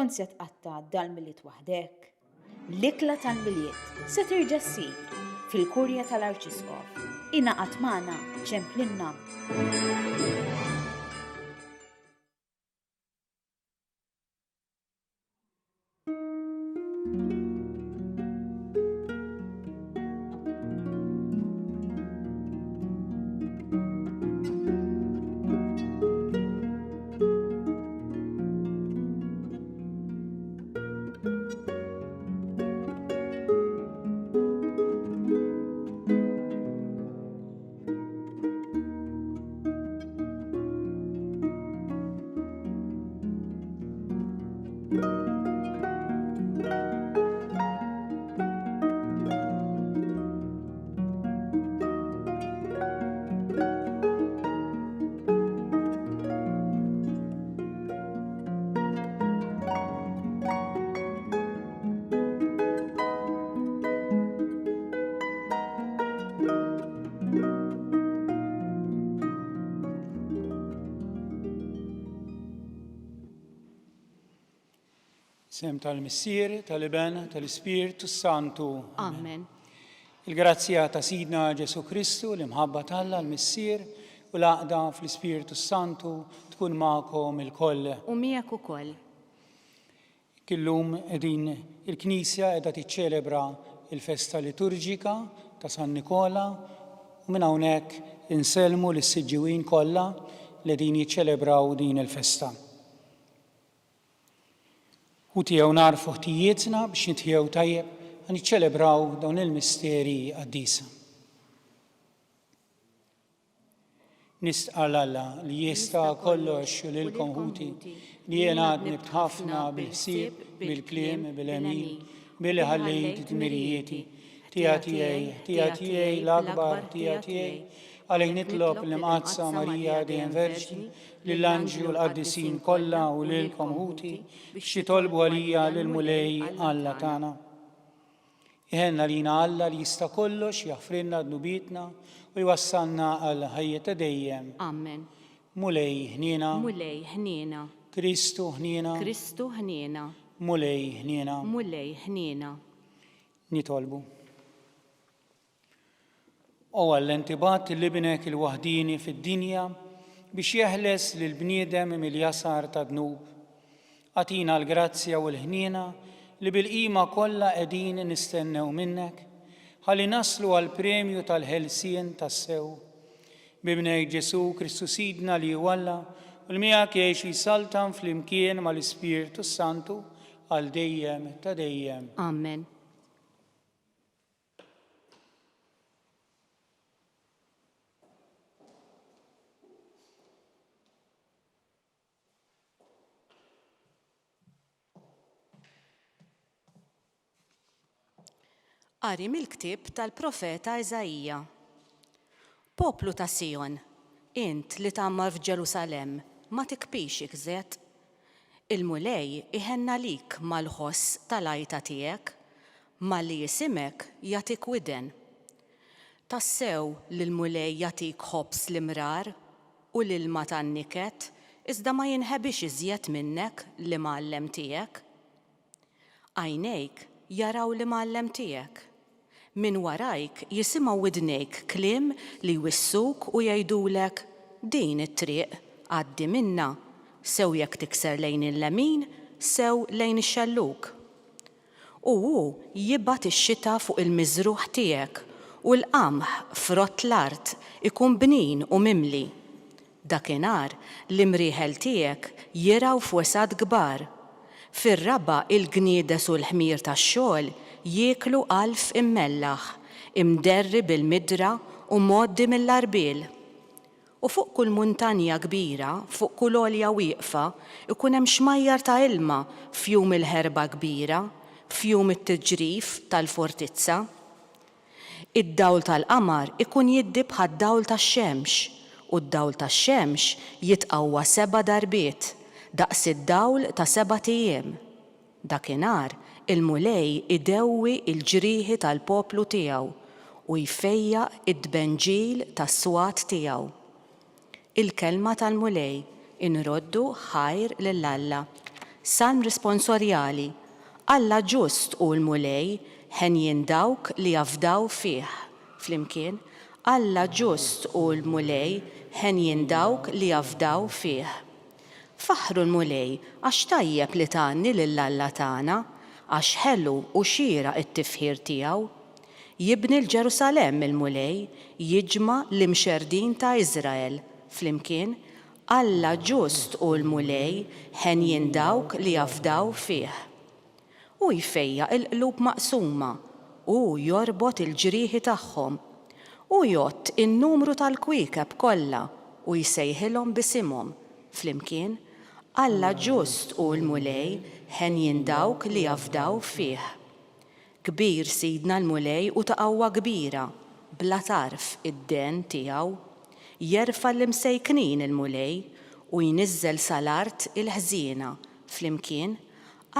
kont se tqatta' dal-miliet waħdek. L-ikla tal-miliet se terġa' ssir fil-kurja tal-Arċisqof. Ingħaqad magħna ċemplinna. Sem tal-Missier, tal-Iben, tal-Ispiritu Santu. Amen. Il-grazzja ta' Sidna Ġesu Kristu li mħabba Alla l-Missier u l-għaqda fl-Ispiritu Santu tkun magħkom il-koll. U miegħek ukoll. Killum qegħdin il-Knisja qiegħda tiċċelebra il-festa liturġika ta' San Nikola u minn hawnhekk insellmu lis-siġġiewin kollha li din jiċċelebraw din il-festa. U tiegħu narfu ħtijietna biex nitħiew tajjeb għan niċċelebraw dawn il-misteri għaddisa. Nistqal Alla li jista' kollox u lilkom ħuti li jien għadni b'ħafna bil-ħsieb, bil-kliem, bil-emin, billi ħallejt dmirijieti, tiegħi l-akbar tiegħi għalhekk nitlob l-imqazza Marija dejjem Verġni lill-anġli u l-qaddisin kollha u lilkom ħuti biex jitolbu għalija lill-mulej Alla tagħna. Iħenna lina Alla li jista' kollox jaħfrilna dnubietna u jwassalna għal ħajja ta' dejjem. Amen. Mulej ħniena. Mulej ħniena. Kristu ħniena. Kristu ħniena. Mulej ħniena. Mulej ħniena. Nitolbu. U għall-intibat li binek il-waħdini fid-dinja biex jeħles lill-bniedem mill-jasar ta' dnub. Għatina l-grazzja u l-ħniena li bil-qima kollha qegħdin nistennew minnek ħalli naslu għall-premju tal-ħelsien tas-sew. Bibnek Ġesu Kristu Sidna li Alla u l-miegħek jgħix jisaltan fl-imkien mal-Ispiritu Santu għal dejjem ta' dejjem. Amen. Qari mill-ktieb tal-profeta Eżajija. Poplu ta' Sion, int li tagħmar f'Ġerusalem, ma tikpix ikżed. Il-mulej iħenna lik mal-ħoss tal-għajta tiegħek, malli jisimek jagħtik widen. Tassew lill-mulej jagħtik ħobs l-imrar u l-ilma tan-niket, iżda ma jinħebix iżjed minnek li mgħallem tiegħek. Għajnejk jaraw li mgħallem tiegħek. Min warajk jisimgħu widnejk kliem li jwissuk u jgħidulek din it-triq għaddi minna, sew jekk tikser lejn il-lemin, sew lejn ix-xelluk. U hu jibgħat ix-xita fuq il-miżruħ tiegħek u l-qamħ frott l-art ikun bnin u mimli. Dakinhar l-imrieħel tiegħek jiraw f'wesad kbar. Fir-raba il-gniedes u l-ħmier tax-xogħol jieklu alf immellaħ, imderri bil-midra u moddi mill-arbil. U fuq kull muntanja kbira, fuq kull għolja wieqfa, ikun hemm xmajjar ta' ilma f'jum il-ħerba kbira, f'jum it-tiġrif tal-fortizza. Id-dawl tal-qamar ikun jiddib ħad-dawl tax-xemx u d-dawl tax-xemx jitqawwa 7 darbiet, daqs id-dawl ta' 7 ijiem. Dakinhar il-mulej idewwi il-ġrieħi tal-poplu tiegħu u jfejjaq id-dbenġil tas-swat tiegħu. Il-kelma tal-mulej inroddu ħajr lill Alla. Salm responsorjali, Alla ġust u l-mulej, ħenjin dawk li jafdaw fih. Flimkien, Alla ġust u l-mulej, ħenjin dawk li jafdaw fih. Faħru l-mulej, għax tajjeb li tanni lill-Alla tagħna, għax ħellu u xira it-tifħir tiegħu. Jibni l-Ġerusalem il-mulej, jiġma l-imxerdin ta' Iżrael. Flimkien, Alla ġust u l-mulej, ħenjin dawk li jafdaw fih. U jfejja il-qlub maqsuma, u jorbot il-ġrieħi tagħhom, u jott in-numru tal-kwiekeb kollha u jsejħilhom bisimhom. Flimkien, Alla ġust u l-mulej, ħenjin dawk li jafdaw fih. Kbir sidna l-mulej u ta' qawwa kbira, bla tarf id-den tiegħu, jerfa' l-imsejknin il-mulej u jniżżel sal-art il-ħżiena. Flimkien,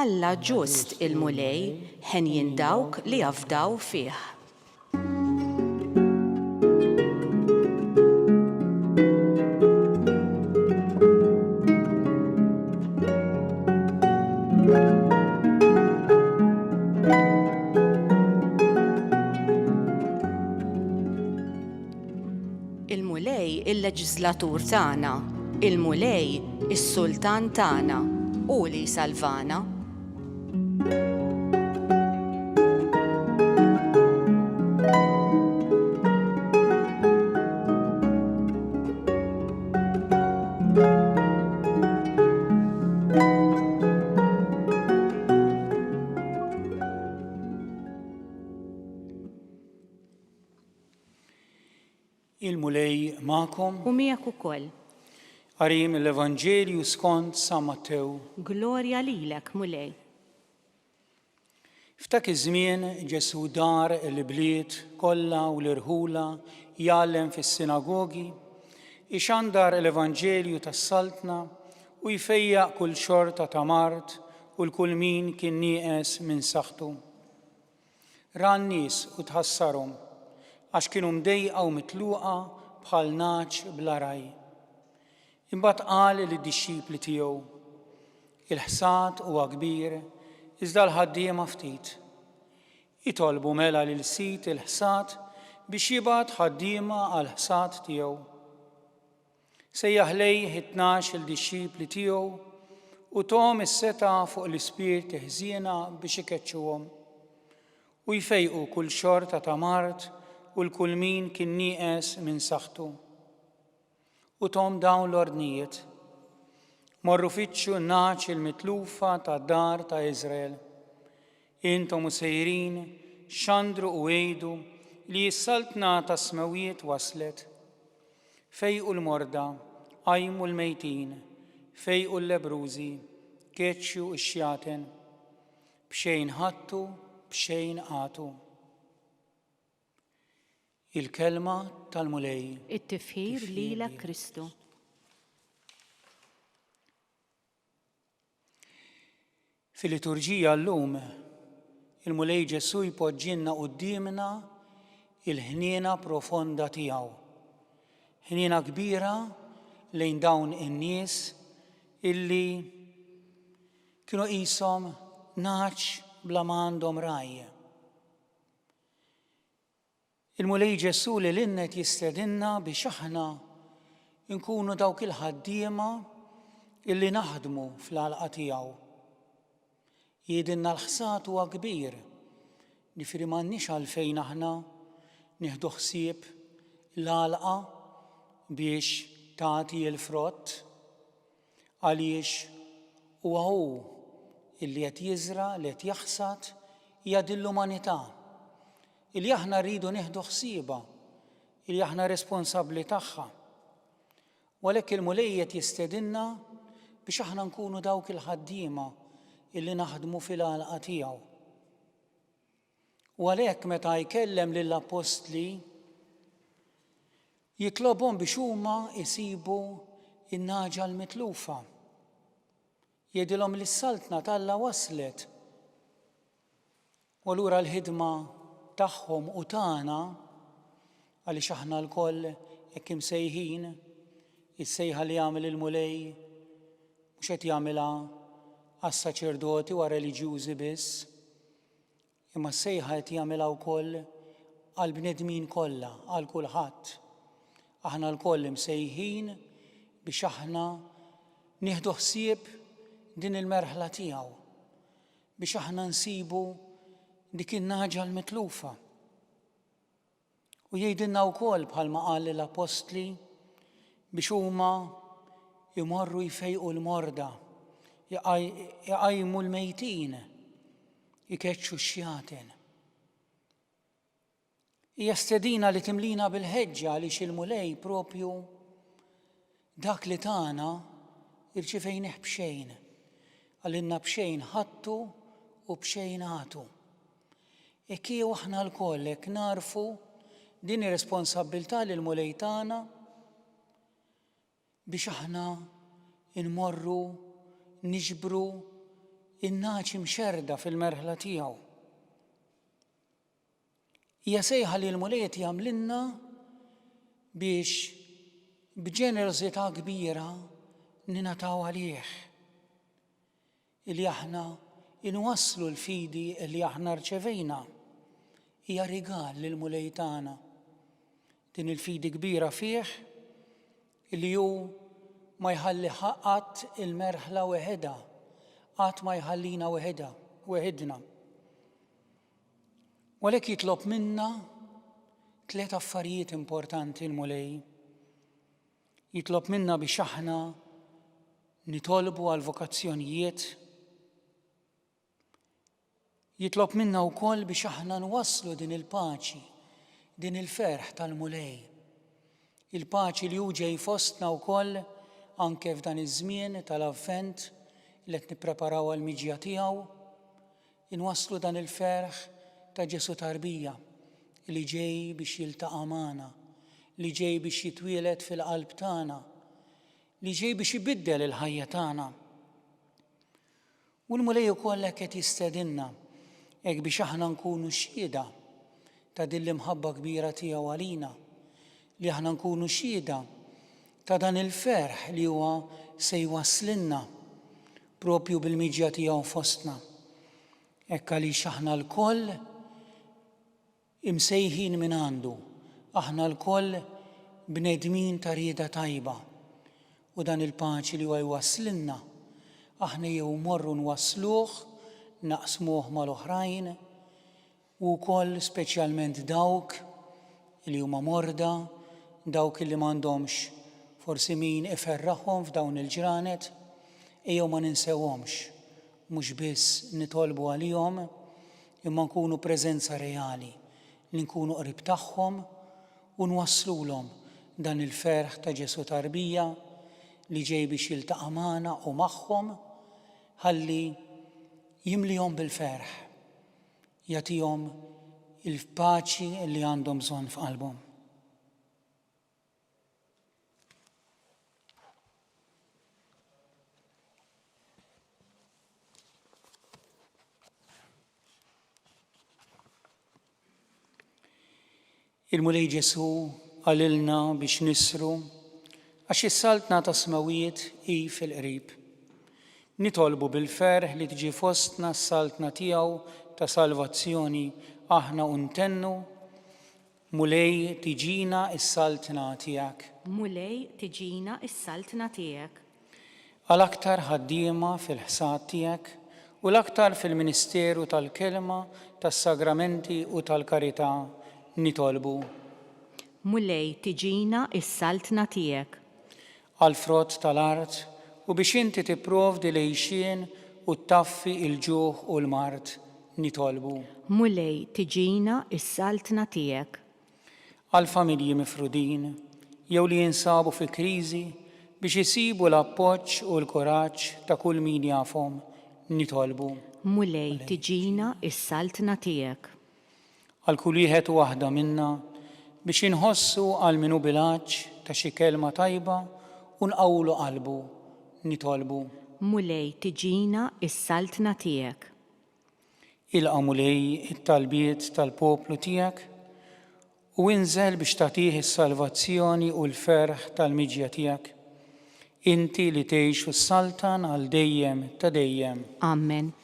Alla ġust il-mulej, ħenjin dawk li jafdaw fih. Il-mulej il-leġislatur tagħna, il-mulej is-sultan tagħna u li salvana. Il-mulej ma'kom, U miegħek ukoll. qarim l-Evanġelju skont San Mattew. Glorja lilek, mulej. F'dak iż-żmien Ġesu dar il-bliet kollha u l-irħula jgħallem fis-sinagogi, ixandar l-Evanġelju tas-saltna u jfejjaq kull xorta ta' mart u l-kull min kien nieqes minn saħħtu. Ra n-nies u tħassarhom għax kienu mdejqa u mitluqa bħal naċ bla raj. Imbagħad qal lid-dixxipli tiegħu, il-ħsad huwa kbir, iżda l-ħaddiema ftit. Itolbu mela lil sit il-ħsad biex jibgħat ħaddiema għall-ħsad tiegħu. Sejjaħ lejh it-tnax il-dixxipli tiegħu u tom is-seta fuq l-ispirti ħżiena biex ikeċċuhom u jfejqu kull xorta ta' mart u l-kull min kien nieqes minn saħħtu. U tom dawn l-ordnijiet. Morru fittxu n-naċ il-mitlufa ta' dar ta' Iżrael. Intom u sejrin xandru u għejdu li s-saltna ta' smawiet waslet. Fejqu l-morda, għajmu l-mejtin, fejqu l-lebrużi, keċċu x-xjaten, bxejn ħattu, bxejn għatu. Il-kelma tal-mulej. It-tifħir lilek Kristu. Fil-liturġija llum, il-mulej Ġesu jpoġġilna qudiemna il-ħniena profonda tiegħu. Ħniena kbira lejn dawn in-nies illi kienu qishom naċ bla ma għandhom rajja. Il-mulej Ġesu li l-innet jistedinna biex aħna nkunu dawk il-ħaddiema illi naħdmu fl-għalqa tiegħu. Jgħidilna l-ħsad huwa kbir, ġifieri m'għandniex għalfejn aħna nieħdu ħsieb l-għalqa biex tagħti l-frott għaliex huwa hu illi qed jiżra li qed jaħsad hija din l-umanità. Illi aħna rridu nieħdu ħsiebha, illi aħna responsabbli tagħha. U għalhekk il-mulej qed jistedinna biex aħna nkunu dawk il-ħaddiema illi naħdmu fil-għalqa tiegħu. U għalhekk meta jkellem lill-apostli jitlobhom biex huma jsibu in-naġa l-mitlufa. Jgħidilhom li s-saltna talla waslet. U allura l-ħidma tagħhom u tagħna għaliex aħna lkoll hekk imsejħin is-sejħa li jagħmel il-mulej mhux qed jagħmilha għas-saċerdoti u reliġjużi biss, imma s-sejħa qed jagħmilha wkoll għall-bnedmin kollha, għal kulħadd. Aħna lkoll imsejħin biex aħna nieħdu ħsieb din il-merħla tiegħu, biex aħna nsibu dik in-naġa l-mitlufa. U jgħidilna wkoll bħalma qal l-apostli biex huma jmorru jfejqu l-morda, jqajmu l-mejtin, jikeċċu x-xjaten. Hija stedina li timlina bil-ħeġġa għaliex il-mulej propju dak li tagħna irċifejnih b'xejn. Għallinna b'xejn ħadtu u b'xejn għatu. Kieku aħna lkoll hekk narfu din ir-responsabbiltà lil mulej tagħna biex aħna nmorru niġbru in-naċi mxerda fil-merħla tiegħu. Hija sejħa li l-mulej jagħmlilna biex b'ġenerożità kbira ninataw għalih. Illi aħna inwasslu l-fidi li aħna rċevejna hija rigal lil mulej tagħna. Din il-fidi kbira fih illi hu ma jħalli qatt il-merħla weħeda, qatt ma jħallina weħedna. U għalhekk jitlob minna 3 affarijiet importanti l-mulej. Jitlob minna biex aħna nitolbu għal vokazzjonijiet. Jitlob minna wkoll biex aħna nwasslu din il-paċi, din il-ferħ tal-mulej. Il-paċi li hu ġej fostna wkoll anke f'dan iż-żmien tal-avvent li qed nippreparaw għall-miġja tiegħu, inwasslu dan il-ferħ ta' Ġesu tarbija li ġej biex jiltaqa' magħna, li ġej biex jitwieled fil-qalb tagħna, li ġej biex ibiddel il-ħajja tagħna. U l-mulej ukoll hekk qed jistedinna hekk biex aħna nkunu xhieda ta' din l-imħabba kbira tiegħu għalina, li aħna nkunu xhieda ta' dan il-ferħ li huwa se jwasslilna propju bil-miġja tiegħu fostna. Hekk għaliex aħna lkoll imsejħin minn għandu, aħna lkoll bnedmin ta' rieda tajba. U dan il-paċi li huwa jwasslilna, aħna jew morru nwassluh, naqsmuh mal-oħrajn, u wkoll speċjalment dawk li huma morda, dawk li m'għandhomx forsi min iferraħhom f'dawn il-ġranet, ejjew ma ninsewhomx, mhux biss nitolbu għalihom, imma nkunu preżenza reali, li nkunu qrib tagħhom u nwasslulhom dan il-ferħ ta' Ġesu tarbija li ġej biex jiltaqa' magħna u magħhom ħalli jimlihom bil-ferħ, jagħtihom il-paċi li għandhom bżonn f'qalbhom. Il-mulej Ġesu għalilna biex nisru għax is-saltna ta' smawijiet hi fil-qrib. Nitolbu bil-ferħ li tiġi fostna s-saltna tiegħu ta' salvazzjoni aħna untennu, mulej tiġina s-saltna tiegħek. Mulej tiġina s-saltna tiegħek. Għal-aktar ħaddiema fil-ħsad tiegħek u l-aktar fil-Ministeru tal-Kelma, tas-Sagramenti u tal-Karità nitolbu. Mulej tiġina s-saltna tiegħek. Għal-frott tal-art u biex inti tipprovdi l-għejxien u taffi il-ġuħ u l-mart nitolbu. Mulej tiġina s-saltna tiegħek. Għal-familji mifrudin, jew li jinsabu fi kriżi biex isibu l-appoġġ u l-kuraġġ ta' kull min jafhom nitolbu. Mulej tiġina s-saltna tiegħek. Għal kull wieħed u waħda minna biex inħossu għal minu bilanċ ta' xi kelma tajba u nqawlu qalbu nitolbu. Mulej tiġina s-saltna tiegħek. Ilqa' mulej it-talbiet tal-poplu tiegħek u inżel biex tagħtih is-salvazzjoni u l-ferħ tal-miġja tiegħek. inti li tgħix fis-saltan għal dejjem ta' dejjem. Amen.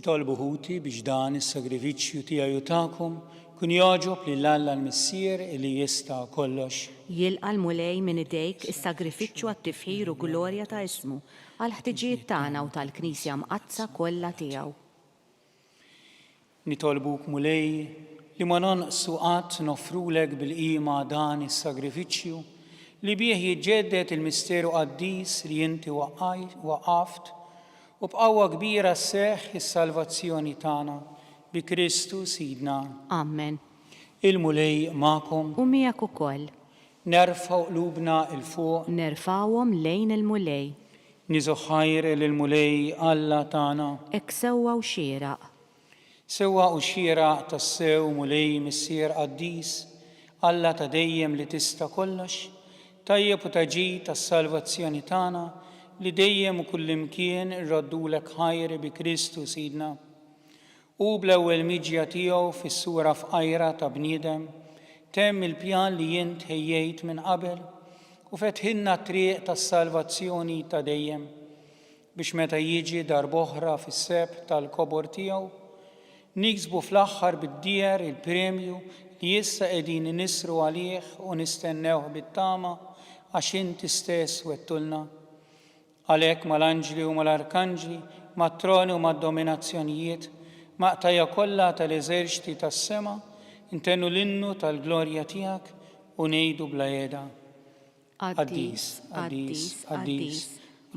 Jitolbu ħuti biex dan is-sagrifiċċju tiegħu tagħkom kun jogħġob lil Alla l-Missier li jista' kollox. Jilqa' l-mulej minn idejk is-sagrifiċċju għat-tifħir u glorja ta' ismu għal ħtiġijiet tagħna u tal-Knisja mqazza kollha tiegħu. Nitolbuk mulej li ma nonqsu qatt nofrulek bil-qima dan is-sagrifiċċju li bih jiġġedded il-misteru qaddis li inti waqaft u b'qawwa kbira sseħħ is-salvazzjoni tagħna bi Kristu Sidna. Amen. Il-mulej magħkom. U miegħek ukoll. Nerfgħu qlubna il fuq. Nerfawhom lejn il-mulej. Niżu ħajr lill-mulej Alla tagħna. Hekk sewwa u xieraq. Sewwa u xieraq tas-sew mulej missier qaddis Alla ta' dejjem li tista' kollox, tajjeb u taġid tas-salvazzjoni tagħna li dejjem u kullimkien irraddulek ħajr bi Kristu Sidna. U bl-ewwel miġja tiegħu fis-sura f'qajra ta' bniedem temm il-pjan li jint ħejjejt minn qabel u fetħilna triq tas-salvazzjoni ta' dejjem biex meta jiġi darb'oħra fis-seb tal-kobor tiegħu niksbu fl-aħħar bid-dieher il-premju li issa qegħdin nisru għalih u nistennewh bit-tama għax inti stess wettulna. Għalhekk mal-anġli u mal-arkanġli, mat-troni u mad-dominazzjonijiet, maqtajja kollha tal-eżerċiti tas-sema, intennu l-innu tal-glorja tiegħek u ngħidu bla jeda. Qaddis, qaddis, qaddis,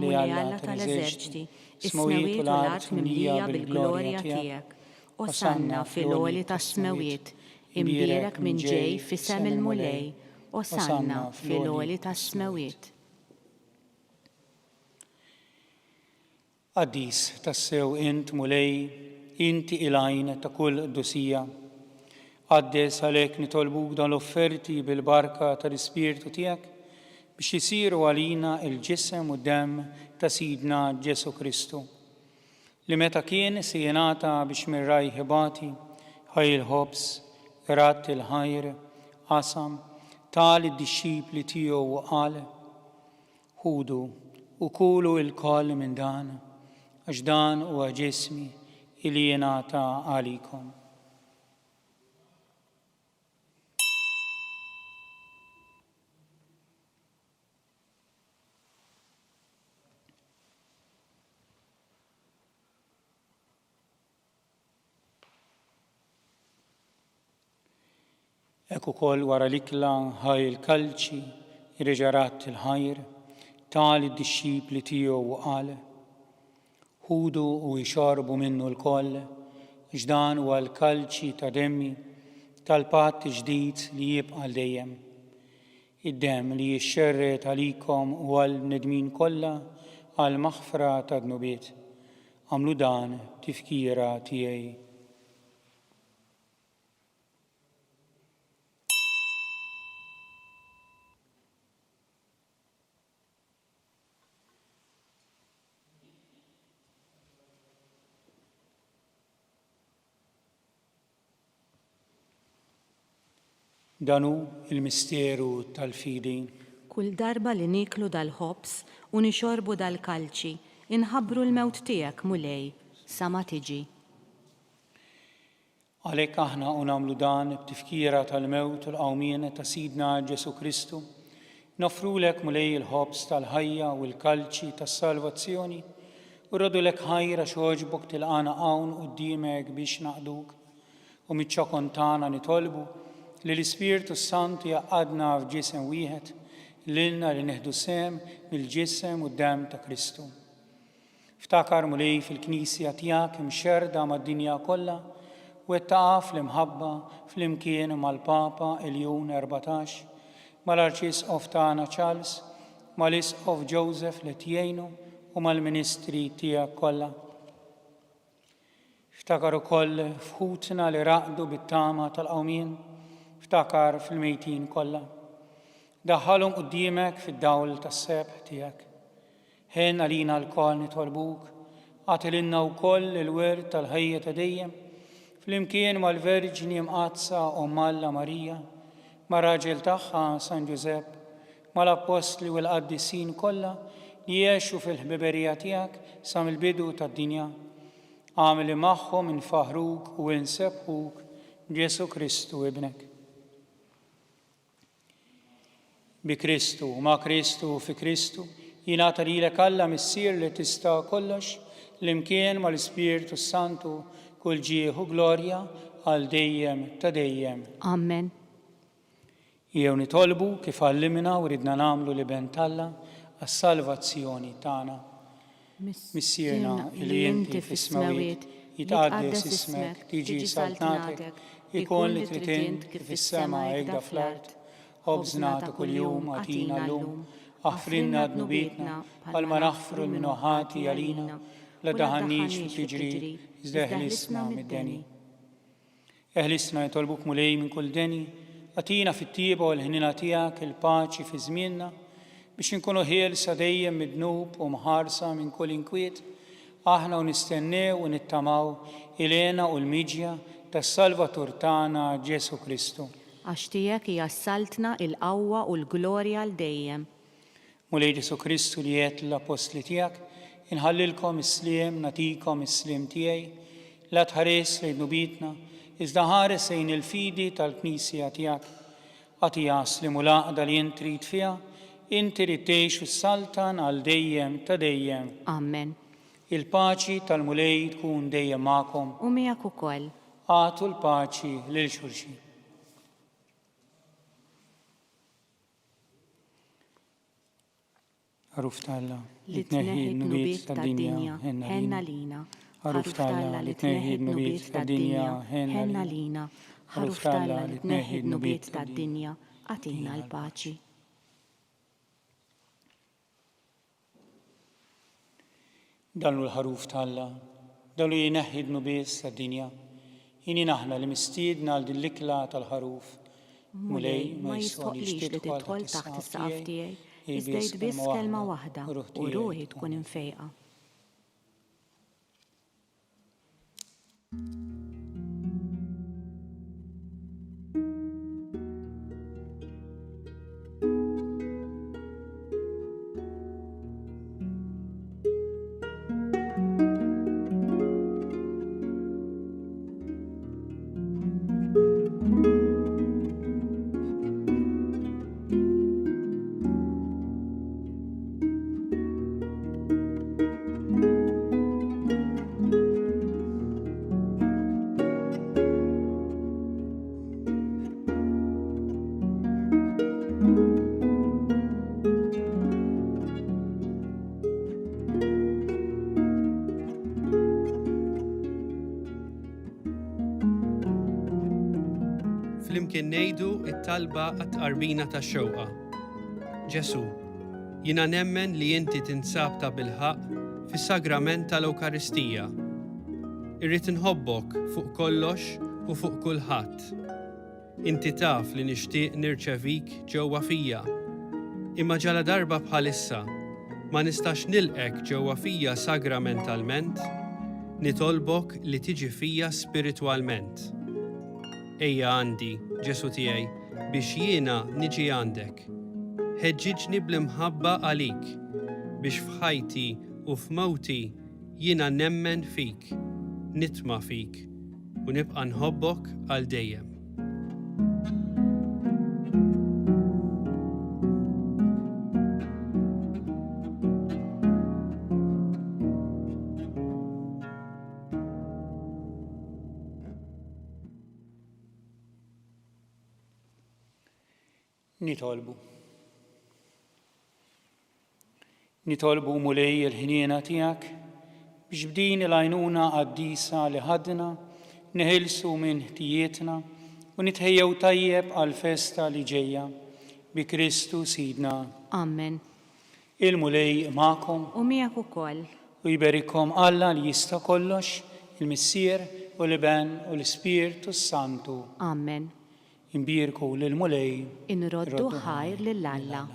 li Alla tal-eżerċiti, is-smawiet u l-art mimlija bil-glorja tiegħek. Osanna fil-għoli tas-smawiet, imbierek minn ġej fis-sem il-mulej, osanna fil-għoli tas-smawiet. Qaddis tassew int mulej, inti il-għajn ta' kull qdusija. Qaddes għalhekk nitolbuk dan l-offerti bil-barka tal-Ispirtu tiegħek biex isiru għalina il-ġisem u d-demm ta' Sidna Ġesu Kristu. Li meta kien se jingħata biex mirraj ħibati, ħajl ħobs, rat il-ħajr, qasam, tal id-dixxipli tiegħu u qal, ħudu u kulu il-koll minn dan, għax dan huwa ġismi li jingħata għalikom. Hekk ukoll wara l-ikla ħaj il-kalċi, irreġarat il-ħajr, tal id-dixxipli tiegħu u qal, ħudu u jxorbu minnu l-koll, ġdan huwa l-kalċi ta' demmi tal-patt ġdid li jibqa' dejjem. Id-demm li jixxerret għalikom u għall-bnedmin kollha għal maħfra ta' dnubiet. Għamlu dan tifkira tiegħi. Danu il-misteru tal-fidi. Kull darba li niklu dal-ħobs u nixorbu dal-kalċi, inħabbru l-mewt tiegħek mulej, sa ma tiġi. Għalhekk aħna nagħmlu dan b'tifkira tal-mewt u l-qawmien ta' Sidna Ġesu Kristu, nofrulek mulej il-ħobs tal-ħajja u l-kalċi tas-salvazzjoni u rrodulek ħajra xogħġbok tilqana hawn quddiemek biex naqduk u miċ-ċokon tagħna nitolbu li l-Ispirtu Sant jaqadna f'ġisem wieħed lilna li neħdu sem mill-ġisem u d-dem ta' Kristu. Ftakar mulej fil-Knisja tiegħek imxerda mad-dinja kollha u qed taqaf l-imħabba fl-imkien mal-Papa Eljun 14, mal-Arċisqof tagħna Charles, mal-Isqof Joseph li tjejnu u mal-Ministri tiegħek kollha. Ftakar ukoll fħutna li raqdu bit-tama tal-qawmien, ftakar fil-mejtin kollha. Daħħalhom quddiemek fid-dawl tas-sebħ tiegħek. Ħen għalina l-koll nitolbuk, għatililna wkoll il-wirt tal-ħajja ta' dejjem, fl-imkien mal-Verġini mqazza Alla Marija, mar-raġel tagħha San Ġusepp, mal-Apostli u l-Qaddisin kollha li jgħixu fil-ħbiberija tiegħek sa mill-bidu tad-dinja. Għamli magħhom infaħruk u insebħuk Ġesu Kristu ibnek. Bi Kristu, ma' Kristu, fi Kristu, jingħata lilek Alla missier li tista' kollox, l-imkien mal-Ispirtu Santu kull ġieħ u glorja għal dejjem ta' dejjem. Amen. Jew nitolbu kif għallimna u ridna nagħmlu li ben Alla għas-salvazzjoni tagħna. Missierna li inti fis-smawiet jitqaddes ismek, tiġi saltnatek, ikun li trid int kif fis-sema hekk fl-art. Ħobżna ta' kuljum għatina llum, aħfrinna dnubietna bħalma naħfru l-minuħati għalina, la daħannix fil-ġri, iżda eħlisna mid-deni. Eħlisna jitolbuk mulej minn kull deni, għatina fit-tieba u l-ħnina tiegħek il-paċi fi żmienna biex inkunu ħielsa dejjem mid-dnub u mħarsa minn kull inkwiet, aħna u nistennew u nittamaw ilena u l-miġja tas-Salvatur tagħna Ġesu Kristu. Għax tiegħek hija saltna il-qawwa u l-glorja l dejjem. Mulej Ġesu Kristu li jgħid l-apostli tiegħek, inħallilkom is-sliem, natikom is-sliem tiegħi, la tħares lejn nubietna, iżda ħares lejn il-fidi tal-Knisja tiegħek. Għatija slim u laqda li int trid fiha, inti rid tgħix is-saltan għal dejjem ta' dejjem. Amen. Il-paċi tal-mulej tkun dejjem magħkom. U miegħek ukoll. Għatu l-paċi lil xulxin. Ħaruf Alla li tneħħi n-nubiet tad-dinja ħenna lina. Ħaruf Alla li tneħħi n-nubiet tad-dinja ħenna lina. Ħaruf Alla li tneħħi n-nubiet tad-dinja għatina l-paċi. Dallu l-ħaruf Alla, dallu jneħħi n-nubiet tad-dinja. Jini naħna li mistiedna għal dil-likla tal-ħaruf. Mulej ma jistħoqlix li tidħol taħt is-saqaf tiegħi. Iżdejt biss kelma waħda u ruħi tkun infejqa. Flimkien ngħidu t-talba għat-tqarbina tax-xewqa. Ġesu, jiena nemmen li inti tinsab ta' bilħaq fis-sagrament tal-Ewkaristija. Irrid inħobbok fuq kollox u fuq kulħadd. Inti taf li nixtieq nirċevik ġewwa fija. Imma ġala darba bħalissa ma nistax nilqek ġewwa fija sagramentalment, nitolbok li tiġi fija spiritwalment. Ejja għandi, Ġesu tiegħi, biex jiena niġi għandek. ħeġġiġni bl-imħabba għalik biex f'ħajti u f'mowti jiena nemmen fik, nitma' fik u nibqa' nħobbok għal dejjem. Nitolbu mulej il-ħniena tiegħek biex bdin il-għajnuna qaddisa li ħadna neħilsu minn ħtijietna u nitħejjew tajjeb għal-festa li ġejja bi Kristu Sidna. Amen. Il-mulej magħkom U miegħek ukoll. u jiberikom Alla li jista' kollox, il-Missier u l-Iben u l-Ispirtu Santu. Amen. Imbirku lil-mulej. Inroddu ħajr lill-Alla.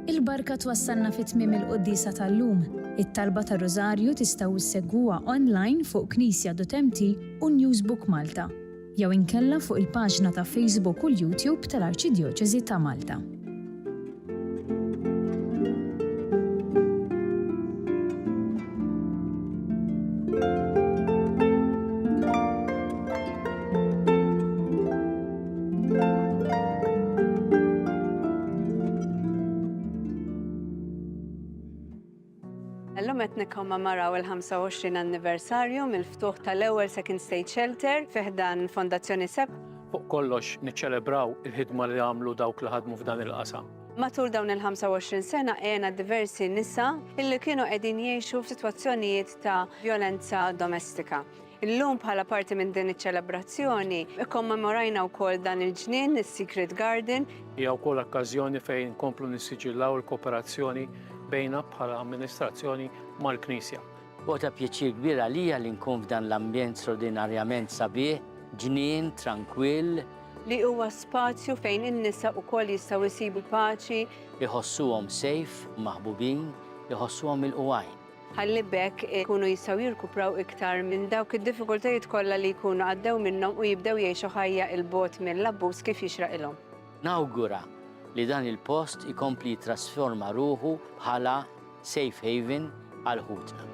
Il-barka twassalna fit-tmiem il-Quddisa tal-lum. It-talba tar-Rożarju tistgħu issegwuha online fuq Knisja.mt u Newsbook Malta, jew inkella fuq il-paġna ta' Facebook u l-YouTube tal-Arċidjoċeżi ta' Malta. Illum qed nikkommemoraw il-25 anniversarju mill-ftuħ tal-ewwel Second State Shelter fih dan Fondazzjoni SEP. Fuq kollox niċċelebraw il-ħidma li għamlu dawk li ħadmu f'dan il-qasam. Matul dawn il-25 sena għena diversi nisa illi kienu qegħdin jgħixu f'sitwazzjonijiet ta' violenza domestika. Illum bħala parti minn din iċ-ċelebrazzjoni ikkommemorajna wkoll dan il-ġnien, is-Secret Garden. Hija wkoll okkażjoni fejn komplu nissiġillaw il-kooperazzjoni bejna bħala amministrazzjoni mal-Knisja. Huwa ta' pjaċir kbir għalija li nkun f'dan l-ambjent straordinarjament sabiħ, ġnien, tranquill. Li huwa spazju fejn in-nisa wkoll jistgħu jsibu paċi. Iħossuhom safe, maħbubin, iħossuhom il-qwajn. Ħalli bekk ikunu jistgħu jirkupraw iktar minn dawk id-diffikultajiet kollha li jkunu għaddew minnhom u jibdew jgħixu ħajja il-bot mill-abbuż kif jixraqilhom. Nawgura li dan il-post ikompli jitrasforma ruħu bħala safe haven għal ħutna.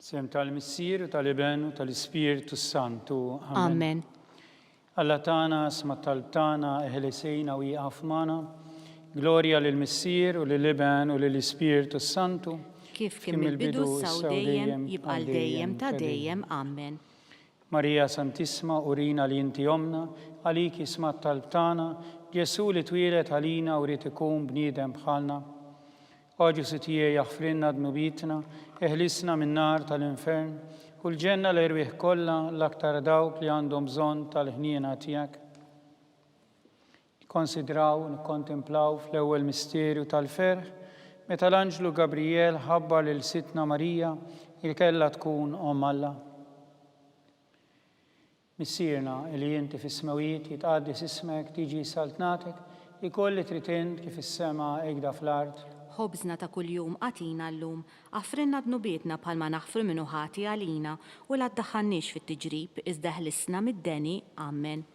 Sem tal-Missier u tal-Iben u tal-Ispirtu Santu. Amen. Alla tana, sma tal-tana, eħlisejna u jgħaf mana. Gloria lil-Missier u lil-Iben u lil-Ispirtu Santu. Kif kemm il-bidu saw dejjem jibqal dejjem ta' dejjem. Amen. Marija Santissima, urina li inti omna, għaliki sma tal-tana, Ġesu li twilet għalina u ritikum bniedem bħalna. Oġu sitije jaħfrinna dnubitna, eħlisna minn nar tal-infern, u l-ġenna l-irwieħ kollha l-aktar dawk li għandhom bżonn tal-ħniena tiegħek. Nikkonsidraw, nikkontemplaw fl-ewwel misterju tal-ferħ, meta l-Anġlu Gabriel ħabbar lil Sitna Marija il kellha tkun Omm Alla. Missierna li inti fis-smawijiet jitqaddis ismek tiġi saltnatek, ikolli tritend kif is-sema egda fl-art. Ħobżna ta' kuljum għatina llum, għafrinna dnubietna bħalma naħfru minnu ħati għalina u la ddaħħannix fit-tiġrib iżda ħlisna mid-deni. Amen.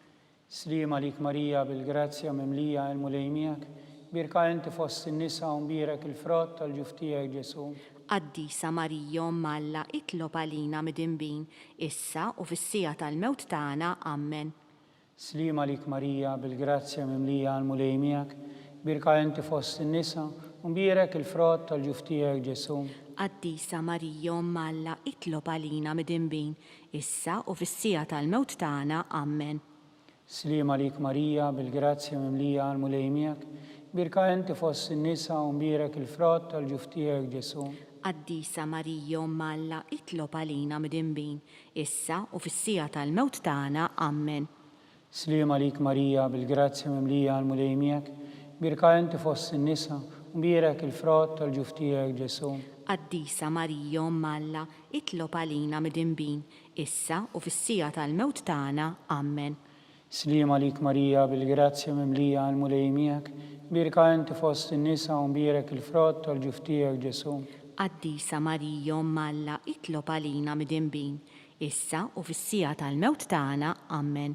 Slima lik Marija bil-grazzja mimlija il-mulej miegħek, birka inti fost in-nisa u mbierek il-frott tal-ġuftijek Ġesu. Qaddisa Marija Omm Alla itlob għalina mid-inbin, issa u fis-sija tal-mewt tagħna. Amen. Slima lik Marija bil-grazzja mimlija il-mulej miegħek, birka inti fost in-nisa u mbierek il-frott tal-ġuftijek Ġesu. Qaddisa Marija Omm Alla itlob għalina mid-inbin, issa u fis-sija tal-mewt tagħna. Amen. Slima lik Marija bil-grazzja mimlija il-mulej miegħek, birka inti fost in-nisa u mbierek il-frott tal-ġuftijek Ġesu. Qaddisa Marija Umm Alla, itlob għalina mid-inbin, issa u fis-sija tal-mewt tagħna. Amen. Slima lik Marija, bil-grazzja mimlija għal-mulej miegħek, birka inti fost in-nisa, u mbierek il-frott tal-ġuf tiegħek Ġesu. Qaddisa Marija Umm Alla, itlob għalina mid-inbin, issa u fis-sija tal-mewt tagħna. Amen. Slima lik Marija, bil-grazzja mimlija għal-mulej miegħek, birka inti fost in-nisa, u mbierek il-frott tal-ġuf tiegħek Ġesu. Qaddisa Marija Umm Alla, itlob għalina mid-inbin, issa u fis-sija tal-mewt tagħna. Amen.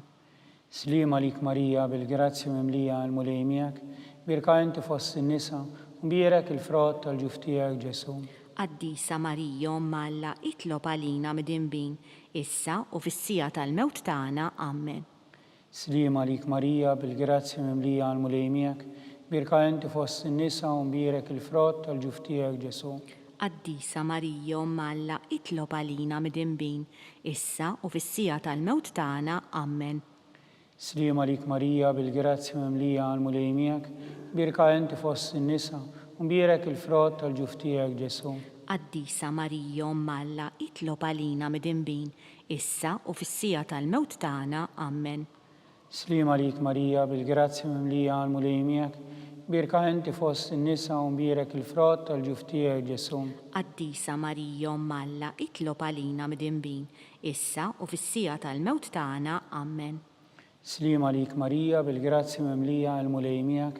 Slima lik Marija, bil-grazzja mimlija għal-mulej miegħek, birka inti fost in-nisa, u mbierek il-frott tal-ġuf tiegħek Ġesu. Qaddisa Marija Umm Alla, itlob għalina mid-inbin, issa u fis-sija tal-mewt tagħna. Amen. Slima lik Marija, bil-grazzja mimlija għal-mulej miegħek, birka inti fost in-nisa, u mbierek il-frott tal-ġuf tiegħek Ġesu. Qaddisa Marija Umm Alla, itlob għalina mid-inbin, issa u fis-sija tal-mewt tagħna. Amen. Slima lik Marija, bil-grazzja mimlija għal-mulej miegħek, birka inti fost in-nisa, u mbierek il-frott tal-ġuf tiegħek Ġesu. Qaddisa Marija Umm Alla, itlob għalina mid-inbin, issa u fis-sija tal-mewt tagħna. Amen. Slima lik Marija, bil-grazzja mimlija għal-mulej miegħek, birka inti fost in-nisa, u mbierek il-frott tal-ġuf tiegħek Ġesu. Qaddisa Marija Umm Alla, itlob għalina mid-inbin, issa u fis-sija tal-mewt tagħna. Amen. Slima lik Marija, bil-grazzja mimlija għal-mulej miegħek,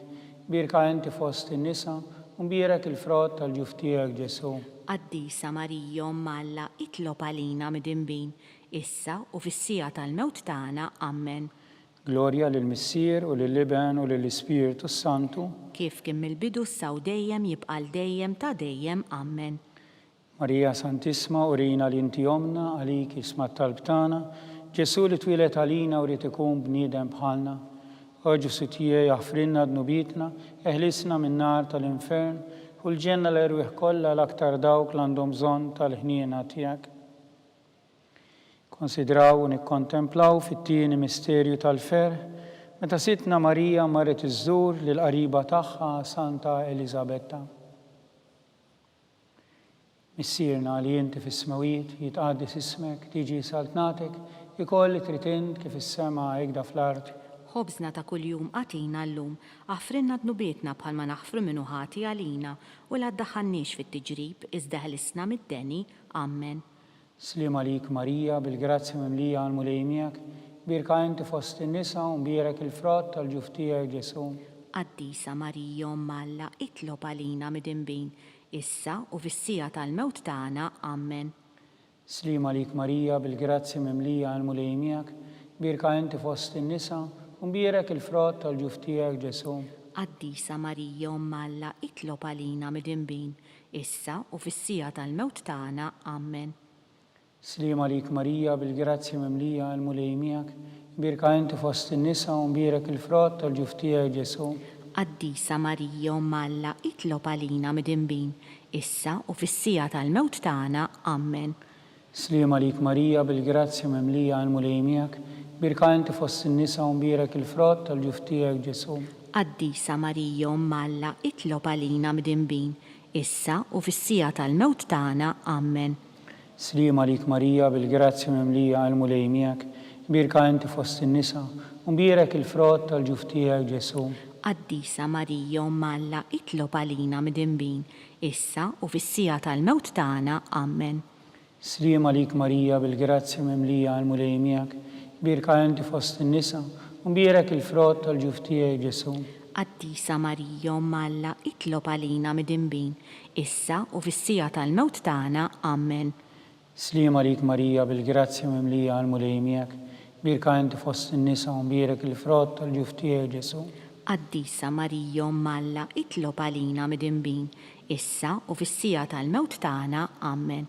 birka inti fost in-nisa, u mbierek il-frott tal-ġuf tiegħek Ġesu. Qaddisa Marija Umm Alla, itlob għalina mid-inbin, issa u fis-sija tal-mewt tagħna. Amen. Glorja lill-Missier u lill-Iben u lill-Ispiritu Santu, Kif kien mill-bidu s-saw dejjem jibqa' dejjem ta' dejjem. Amen. Marija Santisma, urina li inti omna, għalik jisma' talb tagħna, Ġesu li twilet għalina u rrid ikun bniedem bħalna. Oġu sitije jaħfrinna dnubitna, eħlisna minn nar tal-infern, u l-ġenna l-erwieħ kollha l-aktar dawk l-għandhom bżonn tal-ħniena tiegħek. Konsidraw u nikkontemplaw fit-tieni misterju tal-ferħ, meta sitna Marija marret iżżur lil qariba tagħha Santa Elisabetta. Missierna li inti fis-smawiet jitqaddis ismek, tiġi saltnatek, ikolli tritint kif is-sema hekk fl-art. Ħobżna ta' kuljum għatina llum, aħfrinna dnubietna bħalma naħfru minnu ħati għalina u la ddaħħalniex fit-tiġrib iżda ħlisna mid-deni. Amen. Slima lik Marija, bil-grazzja mimlija għal-mulej miegħek, birka inti fost in-nisa, u mbierek il-frott tal-ġuf tiegħek Ġesu. Qaddisa Marija Umm Alla, itlob għalina mid-inbin, issa u fis-sija tal-mewt tagħna. Amen. Slima lik Marija, bil-grazzja mimlija għal-mulej miegħek, birka inti fost in-nisa, u mbierek il-frott tal-ġuf tiegħek Ġesu. Qaddisa Marija Umm Alla, itlob għalina mid-inbin, issa u fis-sija tal-mewt tagħna. Amen. Slima lik Marija, bil-grazzja mimlija għal-mulej miegħek, birka inti fost in-nisa, u mbierek il-frott tal-ġuf tiegħek Ġesu. Qaddisa Marija Umm Alla, itlob għalina mid-inbin, issa u fis-sija tal-mewt tagħna. Amen. Slima lik Marija, bil-grazzja mimlija għal-mulej miegħek, birka inti fost in-nisa, u mbierek il-frott tal-ġuf tiegħek Ġesu. Qaddisa Marija Umm Alla, itlob għalina mid-inbin, issa u fis-sija tal-mewt tagħna. Amen. Slima lik Marija, bil-grazzja mimlija għal-mulej miegħek, birka inti fost in-nisa, u mbierek il-frott tal-ġuf tiegħek Ġesu. Qaddisa Marija Umm Alla, itlob għalina mid-inbin, issa u fis-sija tal-mewt tagħna. Amen. Slima lik Marija, bil-grazzja mimlija għal-mulej miegħek, birka inti fost in-nisa, u mbierek il-frott tal-ġuf tiegħek Ġesu. Qaddisa Marija Umm Alla, itlob għalina mid-inbin, issa u fis-sija tal-mewt tagħna. Amen. Slima lik Marija, bil-grazzja mimlija għal-mulej miegħek, birka inti fost in-nisa, u mbierek il-frott tal-ġuf tiegħek Ġesu. Qaddisa Marija Umm Alla, itlob għalina mid-inbin, issa u fis-sija tal-mewt tagħna. Amen.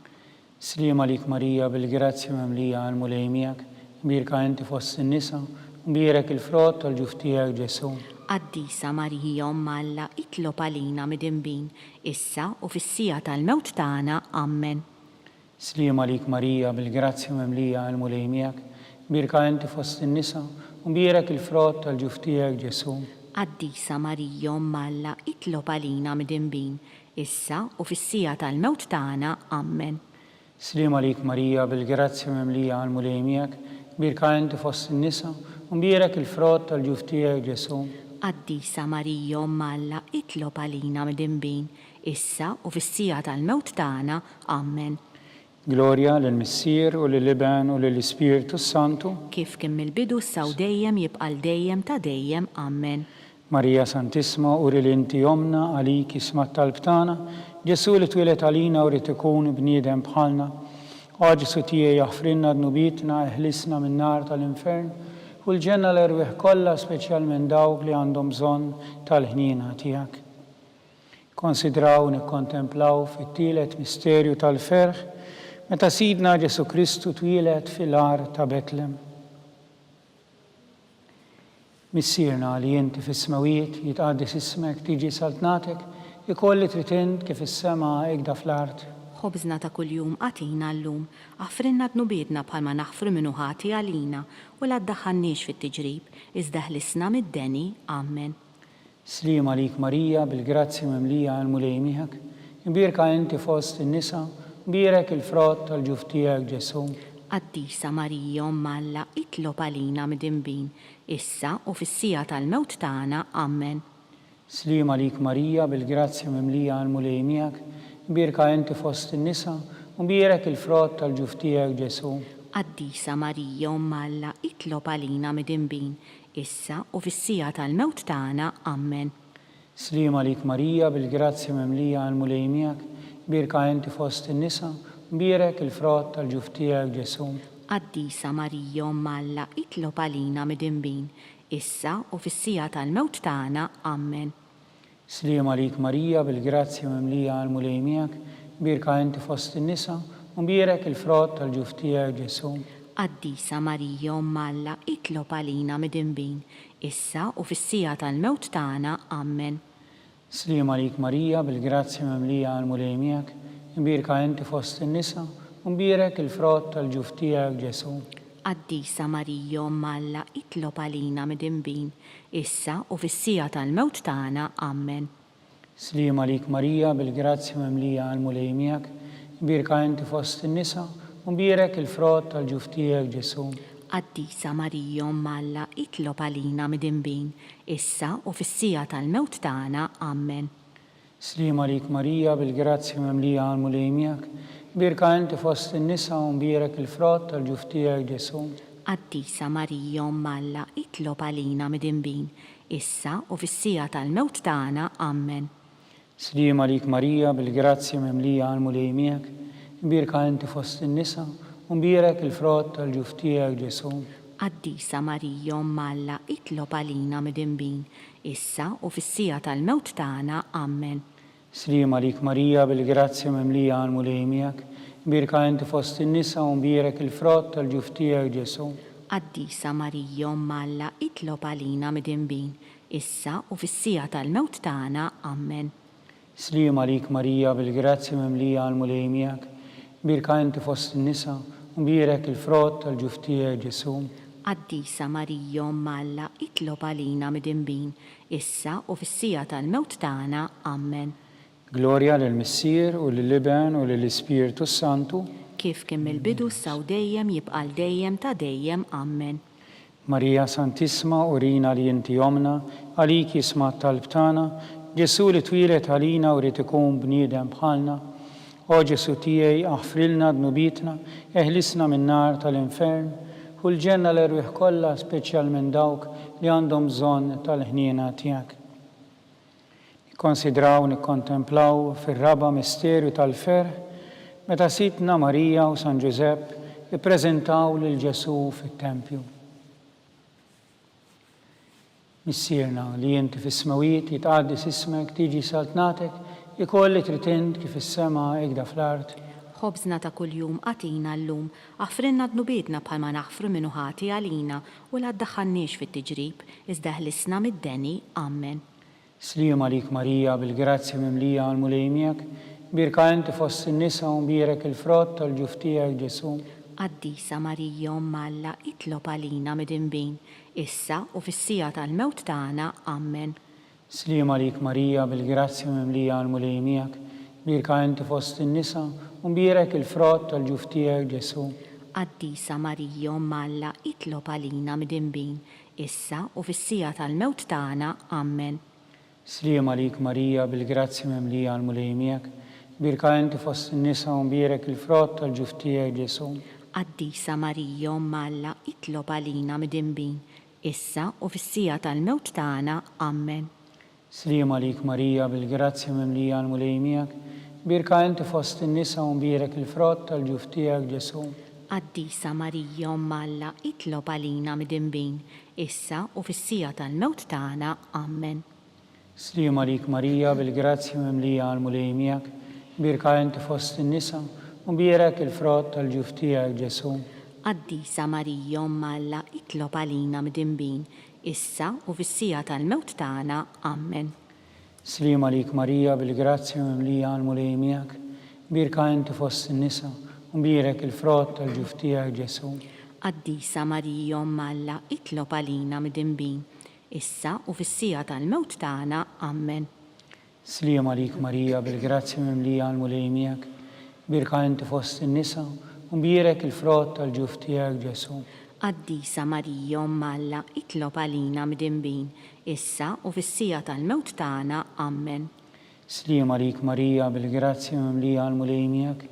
Slima lik Marija, bil-grazzja mimlija għal-mulej miegħek, birka inti fost in-nisa, u mbierek il-frott tal-ġuf tiegħek Ġesu. Qaddisa Marija Umm Alla, itlob għalina mid-inbin, issa u fis-sija tal-mewt tagħna. Amen. Slima lik Marija, bil-grazzja mimlija għal-mulej miegħek, birka inti fost in-nisa, u mbierek il-frott tal-ġuf tiegħek Ġesu. Qaddisa Marija Umm Alla, itlob għalina mid-inbin, issa u fis-sija tal-mewt tagħna. Amen. Slima lik Marija, bil-grazzja memlija għal-mulej miegħek, birka inti fost in-nisa, u mbierek il-frott tal-ġuf tiegħek Ġesu. Qaddisa Marija Omm Alla, itlob għalina mid-dinbin, issa u fis-sija tal-mewt tagħna. Amen. Gloria lill-Missier u lill-Iben u lill-Ispiritu Santu. Kif kien mill-bidu issa u dejjem jibqal dejjem ta' dejjem. Amen. Marija Santisma, uri li inti jomna għalik isma talb tagħna, Ġesu li twilet għalina u rrid ikun bniedem bħalna. Ġesu tiegħi jaħfrinna dnubitna, eħlisna min-nar tal-infern, u l-ġenna l-erwieħ kollha speċjalment dawk li għandhom bżonn tal-ħnina tiegħek. Konsidraw nikkontemplaw fit-tielet misterju tal-ferħ, meta Sidna Ġesu Kristu twilet fil-ar ta' Betlem. Missierna li inti fis-smawiet jitqaddis ismek tiġi saltnatek, ikolli tritint kif is-sema ikda fl-art. Ħobżna ta' kuljum għatina llum, għafrinna dnubiedna bħalma naħfru minnu ħati għalina u la ddaħħalniex fit-tiġrib, iżda ħlisna mid-deni. Amen. Slima lik Marija, bil-grazzi memlija għal-mulej miegħek, imbierka inti fost in-nisa, mbierek il-frott tal-ġuf tiegħek Ġesu. Qaddisa Marija Omm Alla, itlob għalina mid-dinbin, issa u fis-sija tal-mewt tagħna. Amen. Slima lik Marija, bil-grazzi memlija għal-mulej miegħek, imbierka inti fost in-nisa, mbierek il-frott tal-ġuf tiegħek Ġesu. Qaddisa Marija Omm Alla, itlob għalina mid-dinbin, issa u fis-sija tal-mewt tagħna. Amen. Slima lik Marija, bil-grazzi memlija għal-mulej miegħek, imbierka inti fost in-nisa, mbierek il-frott tal-ġuf tiegħek Ġesu. Qaddisa Marija Omm Alla, itlob għalina mid-dinbin, issa u fis-sija tal-mewt tagħna. Amen. Slima lik Marija, bil-grazzi memlija għal-mulej miegħek, imbierka inti fost in-nisa, mbierek il-frott tal-ġuf tiegħek Ġesu. Qaddisa Marija Omm Alla, itlob għalina mid-dinbin, issa u fis-sija tal-mewt tagħna. Amen. Slima lik Marija, bil-grazzi memlija għal-mulej miegħek, imbierka inti fost in-nisa, mbierek il-frott tal-ġuf tiegħek Ġesu. Qaddisa Marija Omm Alla, itlob għalina mid-dinbin, issa u fis-sija tal-mewt tagħna. Amen. Slima lik Marija, bil-grazzi memlija għal-mulej miegħek, imbierka inti fost in-nisa, mbierek il-frott tal-ġuf tiegħek Ġesu. Qaddisa Marija Omm Alla, itlob għalina mid-dinbin, issa u fis-sija tal-mewt tagħna. Amen. Slima lik Marija, bil-grazzi memlija għal-mulej miegħek, imbierka inti fost in-nisa, mbierek il-frott tal-ġuf tiegħek Ġesu. Qaddisa Marija Omm Alla, itlob għalina mid-dinbin, issa u fis-sija tal-mewt tagħna. Amen. Slima lik Marija, bil-grazzi memlija għal-mulej miegħek, imbierka inti fost in-nisa, mbierek il-frott tal-ġuf tiegħek Ġesu. Qaddisa Marija Omm Alla, itlob għalina mid-dinbin, issa u fis-sija tal-mewt tagħna. Amen. Slima lik Marija, bil-grazzi memlija għal-mulej miegħek, imbierka inti fost in-nisa, mbierek il-frott tal-ġuf tiegħek Ġesu. Qaddisa Marija Omm Alla, itlob għalina mid-dinbin, issa u fis-sija tal-mewt tagħna. Amen. Slima lik Marija, bil-grazzi memlija għal-mulej miegħek, imbierka inti fost in-nisa, mbierek il-frott tal-ġuf tiegħek Ġesu. Qaddisa Marija Omm Alla, itlob għalina mid-dinbin, issa u fis-sija tal-mewt tagħna. Amen. Gloria lill-Missier u lill-Iben u lill-Ispiritu Santu. Kif kien mill-bidu issa u dejjem jibqal dejjem ta' dejjem. Amen. Marija Santisma, urina li inti jomna, għalik jisma talb tagħna, Ġesu li twilet għalina u rrid ikun bniedem bħalna. O Ġesu tiegħi aħfrilna dnubitna, eħlisna min-nar tal-infern, u l-ġenna l-erwieħ kollha speċjalment dawk li għandhom bżonn tal-ħniena tiegħek. Konsidraw nikkontemplaw fir-raba misterju tal-ferħ, meta Sidna Marija u San Ġusepp ippreżentaw lil Ġesu fit-Tempju. Missierna li inti fis-smawiet jitqaddis ismek tiġi saltnatek, ikolli tritint kif is-sema ikda fl-art. Ħobżna ta' kuljum għatina llum, aħfrinna dnubiedna bħalma naħfru minnu ħati għalina u la ddaħħalniex fit-tiġrib, iżda ħlisna mid-deni. Amen. Slima lik Marija, bil-grazzi memlija għal-mulej miegħek, birka inti fost in-nisa u mbierek il-frott tal-ġuf tiegħek Ġesu. Qaddisa Marija Omm Alla, itlob għalina mid-dinbin, issa u fis-sija tal-mewt tagħna. Amen. Slima lik Marija, bil-grazzi memlija għal-mulej miegħek, birka inti fost in-nisa u mbierek il-frott tal-ġuf tiegħek Ġesu. Qaddisa Marija Umm Alla, itlob għalina midinbin, issa u fis-sija tal-mewt tagħna. Amen. Sliem għalik Marija bil-grazzi memlija għal-mulejmiek, birka inti fost in-nisa u mbierek il-frott tal-ġuf tiegħek Ġesu. Qaddisa Marija Umm Alla, itlob għalina midinbin, issa u fis-sija tal-mewt tagħna. Amen. Sliem għalik Marija bil-grazzi memlija għal-mulejmiek, birka inti fost in-nisa u mbierek il-frott tal-ġuf tiegħek Ġesu. Qaddisa Marija Umm Alla, itlob għalina midinbin, issa u fis-sija tal-mewt tagħna. Amen. Sliem għalik Marija bil-grazzi memlija għal-mulejmiek, birka inti fost in-nisa u mbierek il-frott tal-ġuf tiegħek Ġesu. Qaddisa Marija Umm Alla, itlob għalina midinbin, issa u fis-sija tal-mewt tagħna. Amen. Sliem għalik Marija bil-grazzi memlija għal-mulejmiek, birka inti fost in-nisa u mbierek il-frott tal-ġuf tiegħek Ġesu. Qaddisa Marija Umm Alla, itlob għalina midinbin, issa u fis-sija tal-mewt tagħna. Amen. Sliem għalik Marija bil-grazzi memlija għal-mulejmiek, birka inti fost in-nisa u mbierek il-frott tal-ġuf tiegħek Ġesu. Qaddisa Marija Umm Alla, itlob għalina midinbin, issa u fis-sija tal-mewt tagħna. Amen. Sliem għalik Marija bil-grazzi memlija għal-mulejmiek,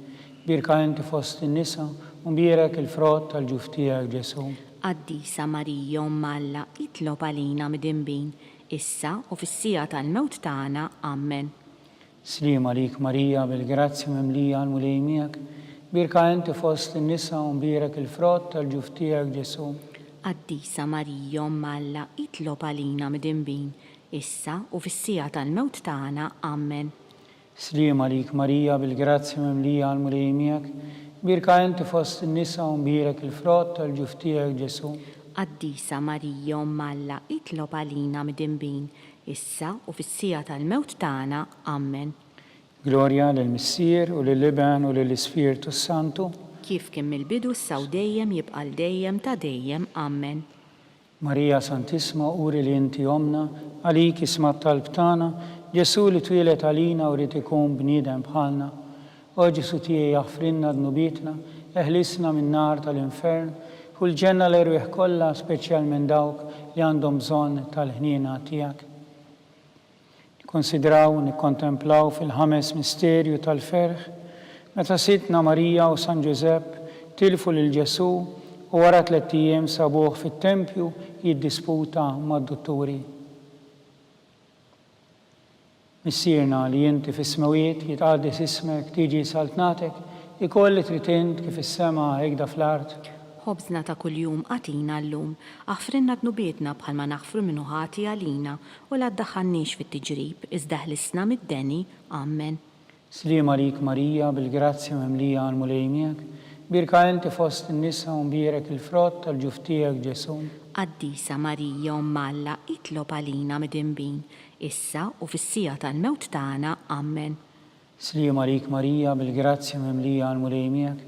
birka inti fost in-nisa u mbierek il-frott tal-ġuf tiegħek Ġesu. Qaddisa Marija Umm Alla, itlob għalina midinbin, issa u fis-sija tal-mewt tagħna. Amen. Sliem għalik Marija bil-grazzi memlija għal-mulejmiek, birka inti fost in-nisa u mbierek il-frott tal-ġuf tiegħek Ġesu. Qaddisa Marija Umm Alla, itlob għalina midinbin, issa u fis-sija tal-mewt tagħna. Amen. Sliem għalik Marija bil-grazzi memlija għal-mulejmiek, birka inti fost in-nisa u mbierek il-frott tal-ġuf tiegħek Ġesu. Qaddisa Marija Umm Alla, itlob għalina midinbin, issa u fis-sija tal-mewt tagħna. Amen. Gloria lill-Missier u lill-Iben u lill-Ispirtu Santu. Kif kien mill-bidu issa u dejjem jibqa' dejjem ta' dejjem. Amen. Marija Santisma, uri li inti omna, għalik isma' talb tagħna, Ġesu li twilet għalina u rrid ikun bniedem bħalna. O Ġesu tiegħi jaħfrinna dnubitna, eħlisna min-nar tal-infern, u l-ġenna l-erwieħ kollha speċjalment dawk li għandhom bżonn tal-ħniena tiegħek. Konsidraw, nikkontemplaw fil-ħames misterju tal-ferħ, meta sitna Marija u San Ġusepp tilfu lil Ġesu u wara 3 ijiem sabuh fit-tempju jiddisputa mad-dotturi. Missierna li inti fis-smawiet jitqaddis ismek tiġi saltnatek, ikolli trid int kif is-sema hekk fl-art. Ħobżna ta' kuljum għatina llum, aħfrinna dnubietna bħalma naħfru minnu ħati għalina u la ddaħħalniex fit-tiġrib, iżda ħlisna mid-deni. Amen. Sliem għalik Marija bil-grazzi memlija għal-mulejmiek, birka inti fost in-nisa u mbierek il-frott tal-ġuf tiegħek Ġesu. Qaddisa Marija Umm Alla, itlob għalina midinbin, issa u fis-sija tal-mewt tagħna. Amen. Sliem għalik Marija bil-grazzi memlija għal-mulejmiek,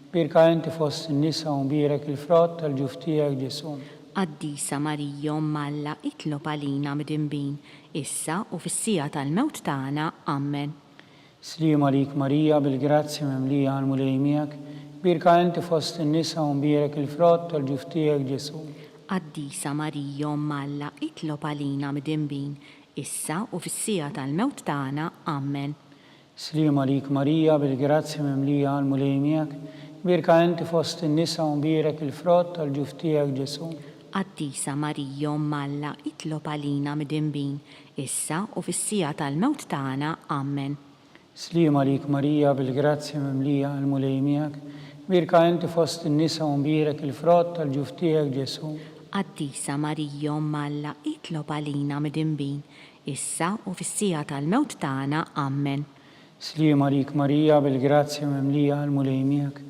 birka inti fost in-nisa u mbierek il-frott tal-ġuf tiegħek Ġesu. Qaddisa Marija Umm Alla, itlob għalina midinbin, issa u fis-sija tal-mewt tagħna. Amen. Sliem għalik Marija bil-grazzi memlija għal-mulejmiek, birka inti fost in-nisa u mbierek il-frott tal-ġuf tiegħek Ġesu. Qaddisa Marija Umm Alla, itlob għalina midinbin, issa u fis-sija tal-mewt tagħna. Amen. Sliem għalik Marija bil-grazzi memlija għal-mulejmiek, birka inti fost in-nisa u mbierek il-frott tal-ġuf tiegħek Ġesu. Qaddisa Marija Umm Alla, itlob għalina midinbin, issa u fis-sija tal-mewt tagħna. Amen. Sliem għalik Marija bil-grazzi memlija għal-mulejmiek, birka inti fost in-nisa u mbierek il-frott tal-ġuf tiegħek Ġesu. Qaddisa Marija Umm Alla, itlob għalina midinbin, issa u fis-sija tal-mewt tagħna. Amen. Sliem għalik Marija bil-grazzi memlija għal-mulejmiek,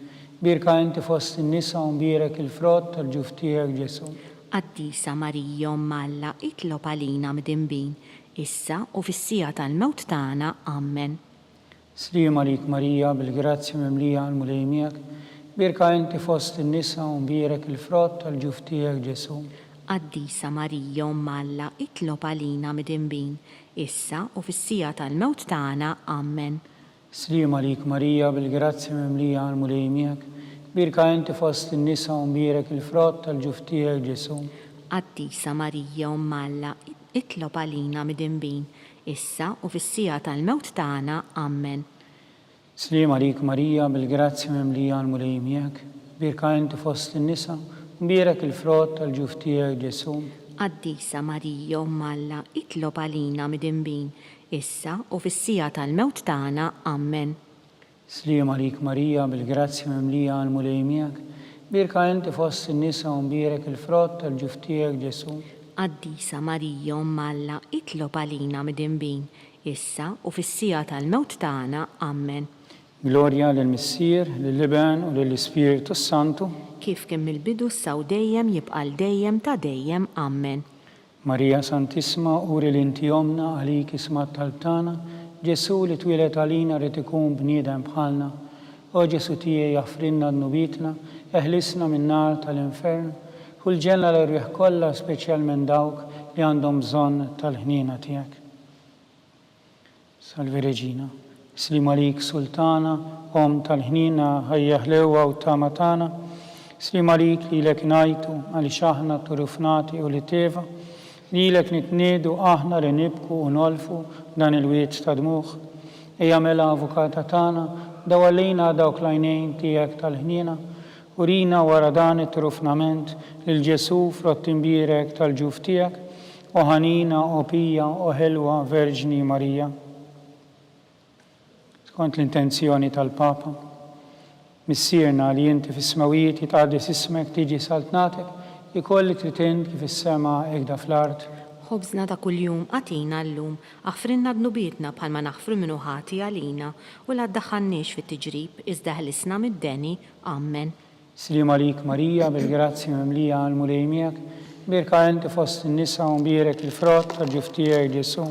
birka inti fost in-nisa u mbierek il-frott tal-ġuf tiegħek Ġesu. Qaddisa Marija Umm Alla, itlob għalina midinbin, issa u fis-sija tal-mewt tagħna. Amen. Sliem għalik Marija bil-grazzi memlija għal-mulejmiek, birka inti fost in-nisa u mbierek il-frott tal-ġuf tiegħek Ġesu. Qaddisa Marija Umm Alla, itlob għalina midinbin, issa u fis-sija tal-mewt tagħna. Amen. سليم عليك مريا بالجرازيا مملية على المليميك بيركا انت فوسط النساء ومبيرك الفرات الجفتية جسوم Qaddisa Marija Ummalla, itlob għalina midinbin, issa u fis-sija tal-mewt tagħna. Amen. سليم عليك مريا بالجرازيا مملية على المليميك بيركا انت فوسط النساء ومبيرك الفرات الجفتية جسوم Qaddisa Marija Ummalla, itlob għalina midinbin, issa u fis-sija tal-mewt tagħna. Amen. سليم عليك مريا بالجرازيا مملية على المليميك بيركا انت فوسط النساء ومبيرك الفرات الجفتية جسوم Qaddisa Marija Ummalla, itlob għalina midinbin, issa u fis-sija tal-mewt tagħna. Amen. Gloria للمسير لللبن وللإسبيرتو السانتو Kif kemm il-bidu saw dejjem jibqal dejjem ta' dejjem. Amen. Maria Santissima uri l-intijomna għalik ismat talbtana Ġesu li twilet għalina rrit ikun bniedem bħalna. O Ġesu tijie jaffrinna d-nubitna, eħlisna minn nar tal-infern, u l-ġenna l-rriħ kolla speċjalment dawk li għandhom bżonn tal-ħnina tijak. Salve Regina, slim għalik sultana, om tal-ħnina ħajjaħlewa u tamatana, slim għalik li lek najtu għali xaħna turufnati u li teva, li lek nitnedu aħna li nibku u nolfu dan il-wiet ta' dmuħ. Eja mela avukata tana, dawalina dawk lajnejn tijak tal-ħnina, urina wara dan it-trufnament lil-Ġesu frottimbirek tal-ġuf tijak, o ħanina, o pija, o ħelwa Verġni Marija. Skont l-intenzjoni tal-Papa, missirna li jinti fis-smawijiet jitqaddis ismek tiġi saltnatek, ikolli tritint kif is-sema ekda fl-art. Ħobżna ta' kuljum għatina llum, aħfrinna d-nubietna bħalma naħfru minnu ħati għalina u la ddaħħalniex fit-tiġrib iżda ħlisna mid-deni. Amen. Slim għalik Marija bil-grazzi memlija għal-mulejmijak, birka enti fost n-nisa u mbirek il-frott tal-ġuftijek Ġesu.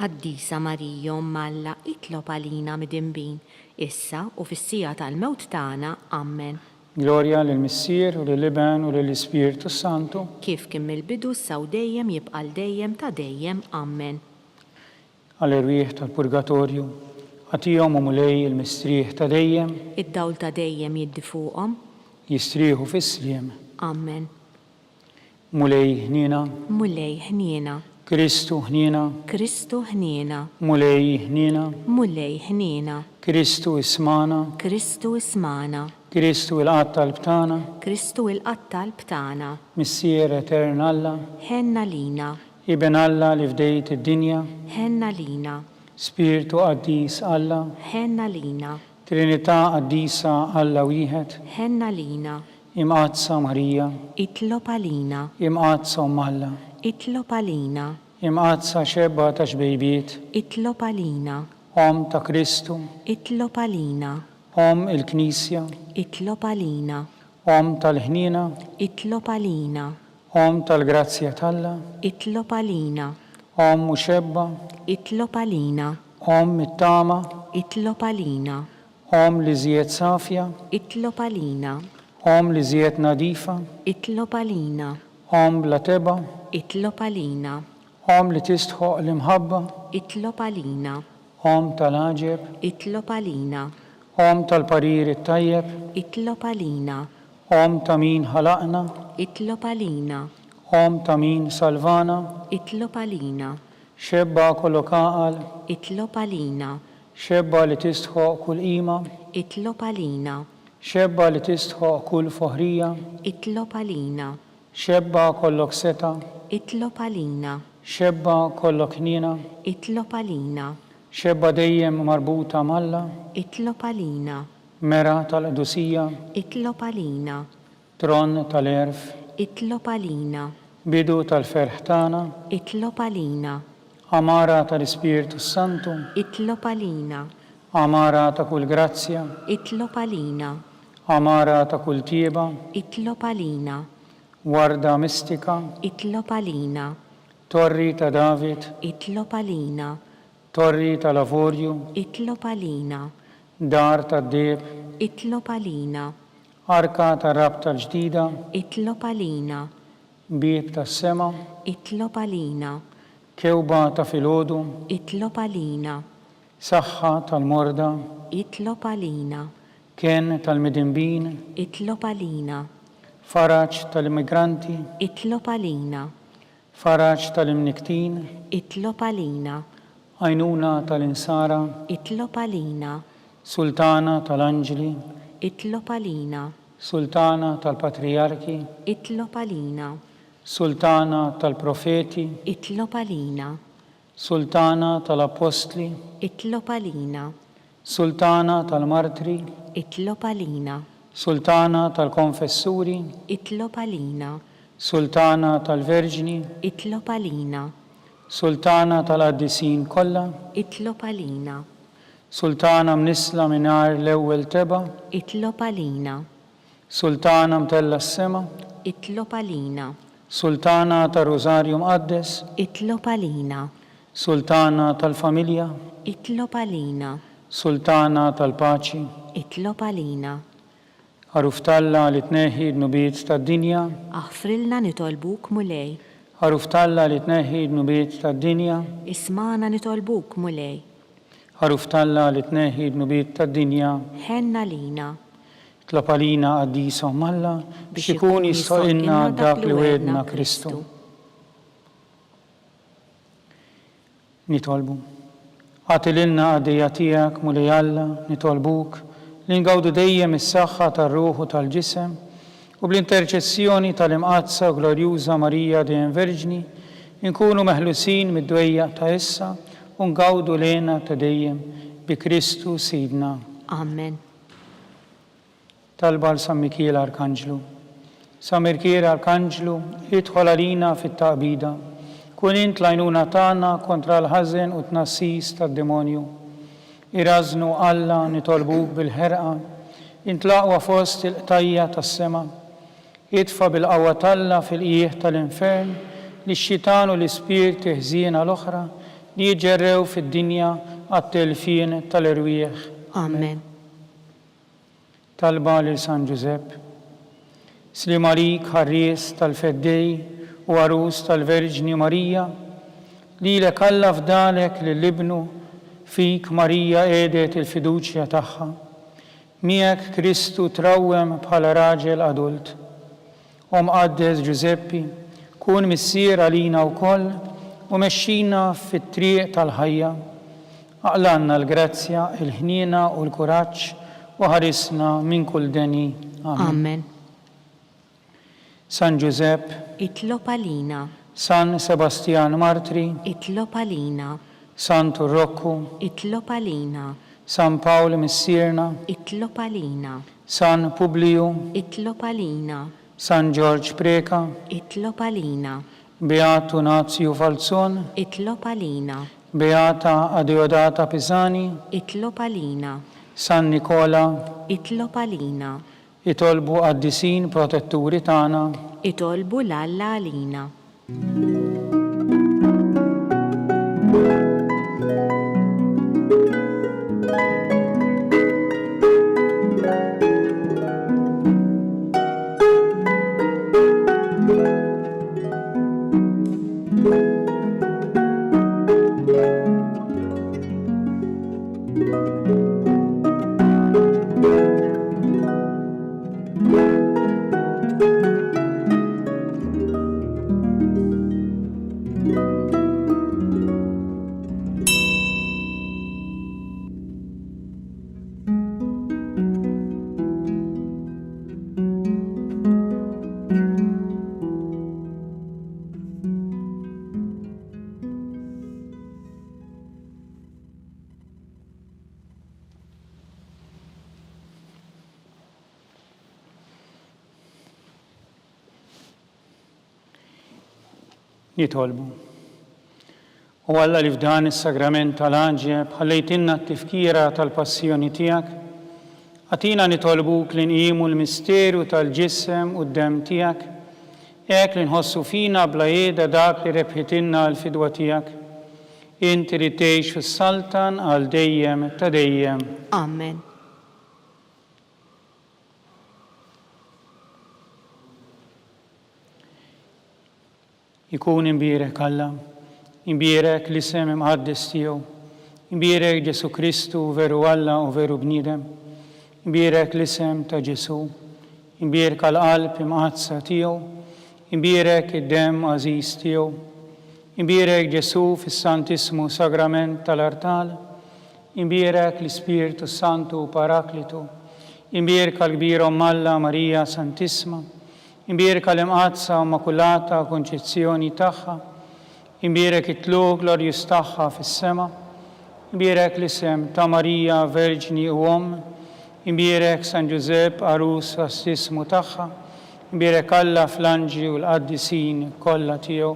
Qaddisa Marija Ummalla, itlob għalina midinbin, issa u fis-sija tal-mewt tagħna. Amen. Gloria lill-Missier u lill-Iben u lill-Ispirtu Santu. Kif kemm il-bidu saw dejjem jibqal dejjem ta' dejjem. Amen. Għal-irwieħ tal-Purgatorju, għatijom u mulej il-mistrieħ ta' dejjem, Id-dawl ta' dejjem jiddi fuqhom. jistrieħu fis-sliem. Amen. Mulej ħnina, Mulej ħniena, Kristu ħnina, Kristu ħniena, mulej ħnina, mulej ħniena, Kristu ismana, Kristu ismana, Kristu il-qatt tal-btana, Kristu il-qattal btana, Missier etern Alla, ħenna lina, Iben Alla li fdejt id-dinja, ħenna lina, Spiritu qaddis Alla, ħenna lina, Trinità qaddisa Alla wieħed, ħenna lina, imqazza Marija, itlob għalina, imqazza Alla, itlob għalina, imqazza xebba ta' xbejbiet, itlob għalina, Om ta' Kristu, itlob għalina, Om il-Knisja, itlob għalina, Om tal-ħnina, itlob għalina, Om tal-grazzja talla, itlob għalina, Om muxebba, itlob għalina, Om it-tama, itlob għalina, Om li ziet safja, itlob għalina, Om li ziet nadifa, itlob għalina, Om bla teba, itlob għalina, Om li tistħoq l-imħabba, itlob għalina, Om tal-aġeb, itlob għalina, Om tal-parir it-tajjeb, itlob għalina, Om ta' min ħalaqna, itlob għalina, Om ta' min salvana, itlob għalina, xebba kollokaqal, itlob għalina, xebba li tistħoq kull qima, itlob għalina, xebba li tistħoq kull foħrija, itlob għalina, xebba kollok seta, itlob għalina, xebba kollok nina, itlob għalina, xebba dejjem marbuta malla, itlob għalina, mera tal-qdusija, itlob għalina, tron tal-erf, itlob għalina, bidu tal-ferħtana, itlob għalina, amara tal-Ispirtu Santu, itlob għalina, amara ta' kull grazzja, itlob għalina, amara ta' kull tieba, itlob għalina, warda mistika, itlob għalina, torri ta' David, itlob għalina, torri ta' lavorju, itlob għalina, dar ta' deb, itlob għalina, arka ta' rab tal-ġdida, itlob għalina, bib ta' sema, itlob għalina, kewba ta' filodu, itlob għalina, saħħa tal-morda, itlob għalina, kien tal-midinbin, itlob għalina, faraġ tal-immigranti, itlob għalina, faraġ tal-imniktin, itlob għalina, għajnuna tal-insara, itlob għalina, sultana tal-anġli, itlob għalina, sultana tal-patriarki, itlob għalina, sultana tal-profeti, itlob għalina, sultana tal-apostli, itlob għalina, sultana tal-martri, itlob għalina, sultana tal-konfessuri, itlob għalina, sultana tal-verġni, itlob għalina, sultana tal-qaddisin kollha, itlob għalina, sultana mnisla minar l-ewwel teba, itlob għalina, sultana mtella s-sema, itlob għalina, sultana tal-Rożarju Mqaddes, itlob għalina, sultana tal-familja, itlob għalina, sultana tal-paċi, itlob għalina, Għaruftalla li tneħħi d-nubiet tad-dinja, aħfrilna nitolbuk mulej, Għaruftalla li tneħħi d-nubiet tad-dinja, ismana nitolbuk mulej, Għaruftalla li tneħħi d-nubiet tad-dinja, ħenna lina, tlapalina għaddisa u malla biex ikun jistoqinna dak li wedna Kristu. Nitolbu. Għatililna għaddija tijak mulej Alla, nitolbuk, li ngawdu dejjem is-saħħa tar-ruħu tal-ġisem u bl-interċessjoni tal-imqazza glorjuża Marija dejjem Verġni nkunu meħlusin mid-dwejja ta' issa u ngawdu lena ta' dejjem bi Kristu Sidna. Amen. Talba l-San Mikiel Arkanġlu. San Mikiel Arkanġlu, idħol għalina fit-taqbida, kun int lajnuna tagħna kontra l-ħażen u tnassis tad-demonju. Iraznu Alla nitolbuk bil-ħerqa, intlaqwa fost il-qtajja tas-sema, idfa bil-qawwa talla fil-qieħ tal-infern li x-xitan u l-ispirti ħżiena l-oħra li jiġġerrew fid-dinja għat-telfien tal-irwieħ. Amen. Talba lil San Giuseppe. Slimarik ħarries tal-feddej u għarus tal-Verġni Marija, li l-kalla fdalek l-libnu fik Marija edet il-fiduċja tagħha. Miegħek Kristu trawwem bħala raġel adult. Mqaddes Giuseppi, kun missier għalina wkoll u mexxina fit-triq tal-ħajja. Aqlanna l-grazzja, il-ħniena u l-kuraġġ u ħarisna minn kull deni. Amen. San Giuseppe, itlob għalina, San Sebastian Martri, itlob għalina, San Turrokku, itlob għalina, San Paolo Missirna, itlob għalina, San Publiu, itlob għalina, San George Preka, itlob għalina, Beatu Nazio Falzon, itlob għalina, Beata Adeodata Pisani, itlob għalina, San Nicola, itlob għalina, itolbu għaddisin protetturi tagħna, itolbu l-Alla għalina. Nitolbu. U Alla li f'dan is-sagrament tal-Anġeb ħallejtinna t-tifkira tal-passjoni tiegħek, għatina nitolbuk li nqiemu l-misterju tal-ġisem u d-dem tiegħek, hekk li nħossu fina bla jeda dak li rebħitinna l-fidwa tiegħek. Inti li tgħix fis-saltan għal dejjem ta' dejjem. Amen. Ikun imbierek Alla, imbierek li sem imqaddis tiegħu, Imbierek Ġesu Kristu veru Alla u veru bniedem. Imbierek l-isem ta' Ġesu. Imbierek għal-qalb imqazza tiegħu. Imbierek id-dem għażiż tiegħu. Imbierek Ġesu fis-Santismu Sagrament tal-Artal. Imbierek l-Ispiritu Santu Paraklitu. Imbierek għal-kbira Alla Marija Santissima. Imbierek għal-imqazza Immakulata Konċezzjoni tagħha. Imbierek it-tlu glorjus tagħha fis-sema. Imbierek l-isem ta' Marija Verġni u Om. Imbierek San Giuseppe Arus għas-sismu tagħha. Imbierek Alla fl-anġi u l-qaddisin kollha tiegħu.